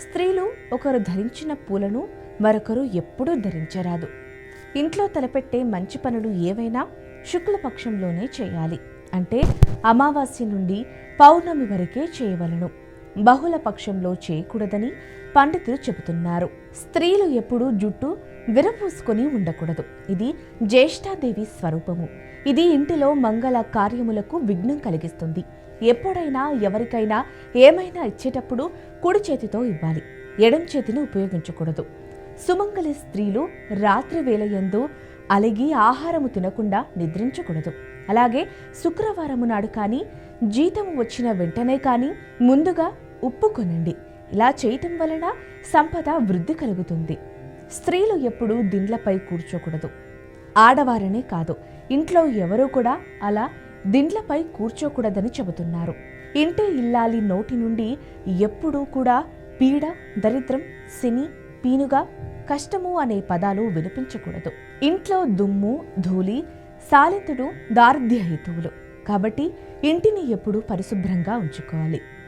స్త్రీలు ఒకరు ధరించిన పూలను మరొకరు ఎప్పుడూ ధరించరాదు. ఇంట్లో తలపెట్టే మంచి పనులు ఏవైనా శుక్లపక్షంలోనే చేయాలి. అంటే అమావాస్య నుండి పౌర్ణమి వరకే చేయవలను. బహుళ పక్షంలో చేయకూడదని పండితులు చెబుతున్నారు. స్త్రీలు ఎప్పుడూ జుట్టు విరపూసుకొని ఉండకూడదు. ఇది జ్యేష్ఠాదేవి స్వరూపము. ఇది ఇంటిలో మంగళ కార్యములకు విఘ్నం కలిగిస్తుంది. ఎప్పుడైనా ఎవరికైనా ఏమైనా ఇచ్చేటప్పుడు కుడి చేతితో ఇవ్వాలి, ఎడం చేతిని ఉపయోగించకూడదు. సుమంగళి స్త్రీలు రాత్రి వేళయందు అలిగి ఆహారము తినకుండా నిద్రించకూడదు. అలాగే శుక్రవారము నాడు కానీ, జీతము వచ్చిన వెంటనే కానీ ముందుగా ఉప్పు కొనండి. ఇలా చేయటం వలన సంపద వృద్ధి కలుగుతుంది. స్త్రీలు ఎప్పుడూ దిండ్లపై కూర్చోకూడదు. ఆడవారనే కాదు, ఇంట్లో ఎవరూ కూడా అలా దిండ్లపై కూర్చోకూడదని చెబుతున్నారు. ఇంటి ఇల్లాలి నోటి నుండి ఎప్పుడూ కూడా పీడ, దరిద్రం, శని, పీనుగా, కష్టము అనే పదాలు వినిపించకూడదు. ఇంట్లో దుమ్ము, ధూళి, సాలెతుడు దారిద్ర్య హేతువులు. కాబట్టి ఇంటిని ఎప్పుడూ పరిశుభ్రంగా ఉంచుకోవాలి.